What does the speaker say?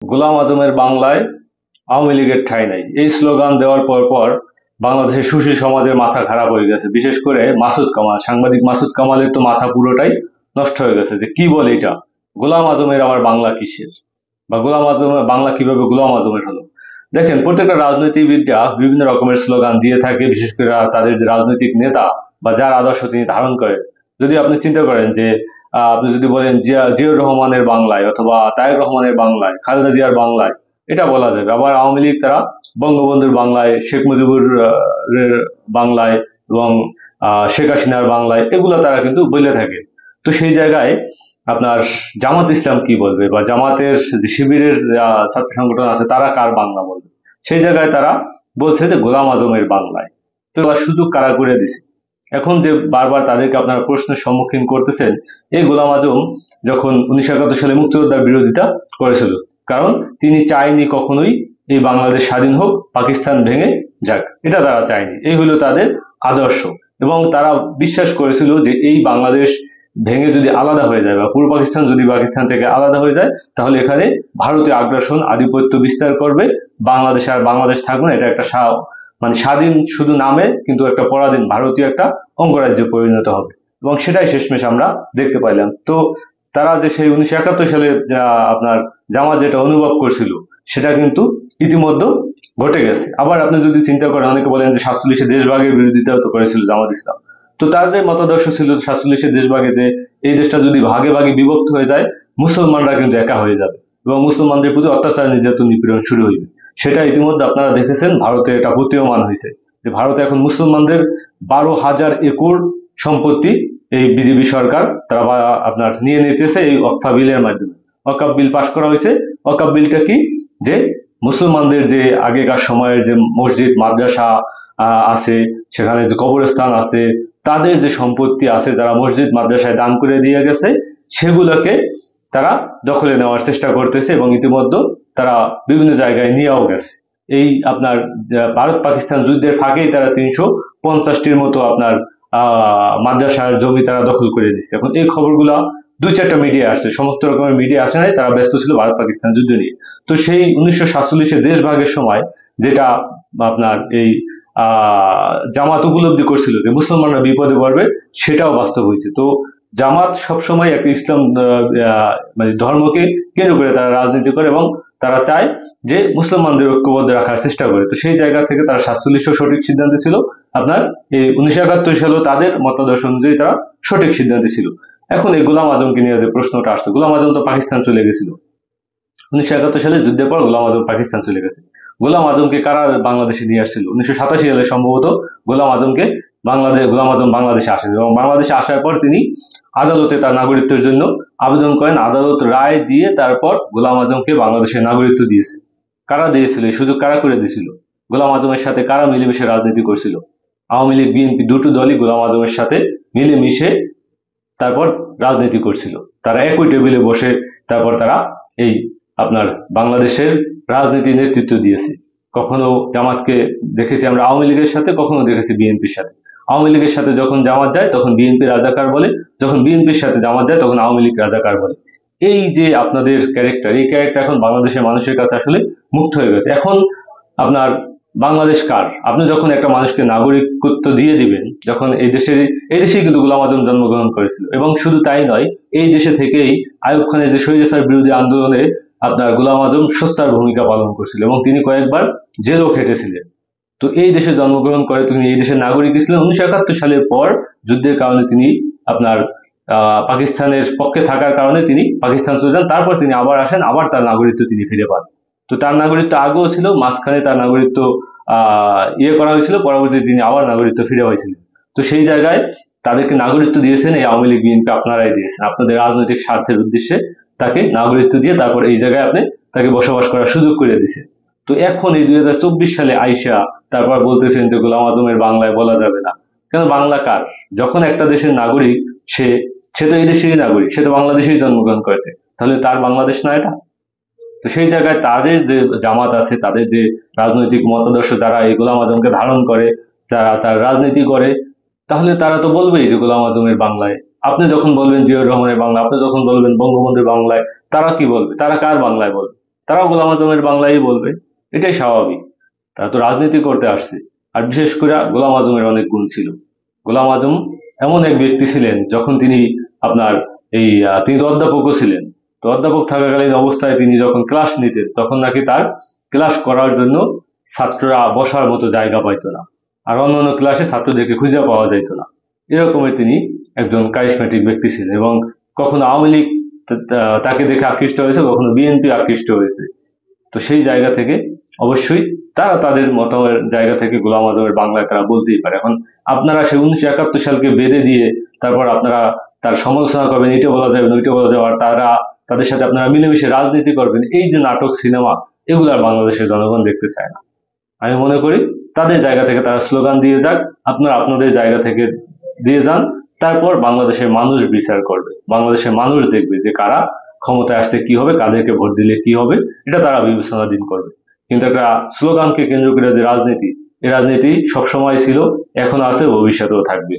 গোলাম আজমের বাংলায় আওয়ামী লীগের ঠাঁই নাই, এই স্লোগান দেওয়ার পর পর বাংলাদেশের সুশীল সমাজের মাথা খারাপ হয়ে গেছে। বিশেষ করে মাসুদ কামাল, সাংবাদিক মাসুদ কামালের তো মাথা পুরোটাই নষ্ট হয়ে গেছে যে কি বলে এটা, গোলাম আজমের আবার বাংলা কিসের, বা গোলাম আজমের বাংলা কিভাবে গোলাম আজমের হলো। দেখেন, প্রত্যেকটা রাজনীতিবিদরা বিভিন্ন রকমের স্লোগান দিয়ে থাকে, বিশেষ করে তাদের যে রাজনৈতিক নেতা বা যার আদর্শ তিনি ধারণ করেন। যদি আপনি চিন্তা করেন যে আপনি যদি বলেন জিয়াউর রহমানের বাংলায়, অথবা তারেক রহমানের বাংলায়, খালেদা জিয়ার বাংলায়, এটা বলা যাবে। আবার আওয়ামী লীগ তারা বঙ্গবন্ধুর বাংলায়, শেখ মুজিবুর এর বাংলায়, এবং শেখ হাসিনার বাংলায়, এগুলো তারা কিন্তু বলে থাকে। তো সেই জায়গায় আপনার জামাত ইসলাম কি বলবে, বা জামাতের যে শিবিরের ছাত্র সংগঠন আছে তারা কার বাংলা বলবে, সেই জায়গায় তারা বলছে যে গোলাম আজমের বাংলায়। তো এবার সুযোগ কারা করে দিছে। এখন যে বারবার তাদেরকে আপনারা প্রশ্নের সম্মুখীন করতেছেন, এই গোলাম আজম যখন 1971 সালে মুক্তিযোদ্ধার বিরোধিতা করেছিল, কারণ তিনি চায়নি কখনোই এই বাংলাদেশ স্বাধীন হোক, পাকিস্তান ভেঙে যাক, এটা তারা চায়নি। এই হলো তাদের আদর্শ। এবং তারা বিশ্বাস করেছিল যে এই বাংলাদেশ ভেঙে যদি আলাদা হয়ে যায়, বা পূর্ব পাকিস্তান যদি পাকিস্তান থেকে আলাদা হয়ে যায়, তাহলে এখানে ভারতীয় আগ্রাসন আধিপত্য বিস্তার করবে, বাংলাদেশ আর বাংলাদেশ থাকবে না, এটা একটা মানে স্বাধীন শুধু নামে, কিন্তু একটা পরাধীন ভারতীয় একটা অঙ্গরাজ্যে পরিণত হবে। এবং সেটাই শেষমেশ আমরা দেখতে পাইলাম। তো তারা যে সেই 1971 সালে যা আপনার জামাত যেটা অনুভব করছিল, সেটা কিন্তু ইতিমধ্যে ঘটে গেছে। আবার আপনি যদি চিন্তা করেন, অনেকে বলেন যে 47-এ দেশভাগের বিরোধিতাও তো করেছিল জামাত ইসলাম। তো তাদের মতাদর্শ ছিল 47-এ দেশভাগে, যে এই দেশটা যদি ভাগে ভাগে বিভক্ত হয়ে যায়, মুসলমানরা কিন্তু একা হয়ে যাবে, এবং মুসলমানদের প্রতি অত্যাচার, নির্যাতন, নিপীড়ন শুরু হইবে। সেটা ইতিমধ্যে আপনারা দেখেছেন, ভারতে এটা প্রতীয়মান হয়েছে, যে ভারতে এখন মুসলমানদের 12,000 একর সম্পত্তি এই বিজেপি সরকার তারা আপনার নিয়ে নিতেছে এই ওয়াকফ বিলের মাধ্যমে। ওয়াকফ বিল পাশ করা হয়েছে। ওয়াকফ বিলটা কি, যে মুসলমানদের যে আগেকার সময়ের যে মসজিদ, মাদ্রাসা আছে, সেখানে যে কবরস্থান আছে, তাদের যে সম্পত্তি আছে, যারা মসজিদ মাদ্রাসায় দান করে দিয়ে গেছে, সেগুলোকে তারা দখলে নেওয়ার চেষ্টা করতেছে, এবং ইতিমধ্যে তারা বিভিন্ন জায়গায় নিয়েও গেছে। এই আপনার ভারত পাকিস্তান যুদ্ধের ফাঁকেই তারা 350টির মতো আপনার মাদ্রাসার জমি তারা দখল করে দিচ্ছে। এখন এই খবরগুলা 2-4টা মিডিয়া আসছে, সমস্ত রকমের মিডিয়া আসে নাই, তারা ব্যস্ত ছিল ভারত পাকিস্তান যুদ্ধ নিয়ে। তো সেই 1947-এ দেশ ভাগের সময় যেটা আপনার এই জামাত উপলব্ধি করছিল যে মুসলমানরা বিপদে পড়বে, সেটাও বাস্তব হয়েছে। তো জামাত সবসময় একটা ইসলাম মানে ধর্মকে কেন্দ্র করে তারা রাজনীতি করে, এবং তারা চায় যে মুসলমানদের ঐক্যবদ্ধ রাখার চেষ্টা করে। তো সেই জায়গা থেকে তারা 47 সঠিক সিদ্ধান্ত ছিল। আপনার এই 1971 সালেও তাদের মতাদর্শ অনুযায়ী তারা সঠিক সিদ্ধান্ত ছিল। এখন এই গোলাম আজমকে নিয়ে যে প্রশ্নটা আসছে, গোলাম আজম তো পাকিস্তান চলে গেছিল 1971 সালে, যুদ্ধের পর গোলাম আজম পাকিস্তান চলে গেছে। গোলাম আজমকে কারা বাংলাদেশে নিয়ে আসছিল? 1987 সালে সম্ভবত গোলাম আজমকে গোলাম আজম বাংলাদেশে আসেন, এবং বাংলাদেশে আসার পর তিনি আদালতে তার নাগরিকত্বের জন্য আবেদন করেন। আদালত রায় দিয়ে তারপর গোলাম আজমকে বাংলাদেশের নাগরিকত্ব দিয়েছে। কারা দিয়েছিল? এই সুযোগ কারা করে দিয়েছিল? গোলাম আজমের সাথে কারা মিলেমিশে রাজনীতি করছিল? আওয়ামী লীগ, বিএনপি, দুটো দলই গোলাম আজমের সাথে মিলেমিশে তারপর রাজনীতি করছিল। তারা একই টেবিলে বসে তারপর তারা এই আপনার বাংলাদেশের রাজনীতি নেতৃত্ব দিয়েছে। কখনো জামাতকে দেখেছি আমরা আওয়ামী লীগের সাথে, কখনো দেখেছি বিএনপির সাথে। আওয়ামী লীগের সাথে যখন জামাত যায় তখন বিএনপি রাজাকার বলে, যখন বিএনপির সাথে জামাত যায় তখন আওয়ামী লীগ রাজাকার বলে। এই যে আপনাদের ক্যারেক্টার, এই ক্যারেক্টার এখন বাংলাদেশের মানুষের কাছে আসলে মুক্ত হয়ে গেছে। এখন আপনার বাংলাদেশ কার? আপনি যখন একটা মানুষকে নাগরিকত্ব দিয়ে দিবেন, যখন এই দেশেই কিন্তু গোলাম আজম জন্মগ্রহণ করেছিল, এবং শুধু তাই নয়, এই দেশে থেকেই আইয়ুব খানের যে স্বৈরাচার বিরোধী আন্দোলনে আপনার গোলাম আজম সস্তার ভূমিকা পালন করছিল, এবং তিনি কয়েকবার জেলও খেটেছিলেন। তো এই দেশে জন্মগ্রহণ করে তিনি এই দেশের নাগরিক ছিলেন। 1971 সালের পর যুদ্ধের কারণে তিনি আপনার পাকিস্তানের পক্ষে থাকার কারণে তিনি পাকিস্তান চলে যান। তারপর তিনি আবার আসেন, আবার তার নাগরিকত্ব তিনি ফিরে পান। তো তার নাগরিকত্ব আগেও ছিল, মাঝখানে তার নাগরিকত্ব করা হয়েছিল, পরবর্তীতে তিনি আবার নাগরিকত্ব ফিরে পাইছিলেন। তো সেই জায়গায় তাদেরকে নাগরিকত্ব দিয়েছেন এই আওয়ামী লীগ, বিএনপি আপনারাই দিয়েছেন, আপনাদের রাজনৈতিক স্বার্থের উদ্দেশ্যে তাকে নাগরিকত্ব দিয়ে তারপর এই জায়গায় আপনি তাকে বসবাস করার সুযোগ করে দিয়েছেন। তো এখন এই 2024 সালে আইসা তারপর বলতেছেন যে গোলাম আজমের বাংলায় বলা যাবে না। কেন? বাংলা কার? যখন একটা দেশের নাগরিক, সে সে তো এই দেশেরই নাগরিক, সে তো বাংলাদেশেই জন্মগ্রহণ করেছে, তাহলে তার বাংলাদেশ না এটা? তো সেই জায়গায় তাদের যে জামাত আছে, তাদের যে রাজনৈতিক মতাদর্শ, যারা এই গোলাম আজমকে ধারণ করে, যারা তার রাজনীতি করে, তাহলে তারা তো বলবেই যে গোলাম আজমের বাংলায়। আপনি যখন বলবেন জিয়াউর রহমানের বাংলা, আপনি যখন বলবেন বঙ্গবন্ধুর বাংলায়, তারা কি বলবে? তারা কার বাংলায় বলবে? তারাও গোলাম আজমের বাংলাই বলবে, এটাই স্বাভাবিক। তারা তো রাজনীতি করতে আসছে। আর বিশেষ করে গোলাম আজমের অনেক গুণ ছিল। গোলাম আজম এমন এক ব্যক্তি ছিলেন, যখন তিনি আপনার তিনি তো অধ্যাপকও ছিলেন। তো অধ্যাপক থাকাকালীন অবস্থায় তিনি যখন ক্লাস নিতেন, তখন নাকি তার ক্লাস করার জন্য ছাত্ররা বসার মতো জায়গা পাইতো না। আর অন্যান্য ক্লাসে ছাত্রদেরকে খুঁজে পাওয়া যাইতো না। এরকমই তিনি একজন কারিশমেটিক ব্যক্তি ছিলেন, এবং কখনো আওয়ামী লীগ তাকে দেখে আকৃষ্ট হয়েছে, কখনো বিএনপি আকৃষ্ট হয়েছে। তো সেই জায়গা থেকে অবশ্যই তারা তাদের মতামতের জায়গা থেকে গোলাম আজমের বাংলায় তারা বলতেই পারে। এখন আপনারা সেই 1971 সালকে বেঁধে দিয়ে তারপর আপনারা তার সমালোচনা করবেন, এটা বলা যাবে না, ওইটা বলা যাবে, আর তাদের সাথে আপনারা মিলেমিশে রাজনীতি করবেন, এই যে নাটক সিনেমা, এগুলো আর বাংলাদেশের জনগণ দেখতে চায় না। আমি মনে করি তাদের জায়গা থেকে তারা স্লোগান দিয়ে যাক, আপনারা আপনাদের জায়গা থেকে দিয়ে যান। তারপর বাংলাদেশের মানুষ বিচার করবে, বাংলাদেশের মানুষ দেখবে যে কারা ক্ষমতায় আসতে কি হবে, কাদেরকে ভোট দিলে কি হবে, এটা তারা বিবেচনাধীন করবে। কিন্তু একটা স্লোগানকে কেন্দ্র করে যে রাজনীতি, এই রাজনীতি সবসময় ছিল, এখন আছে, ভবিষ্যতেও থাকবে।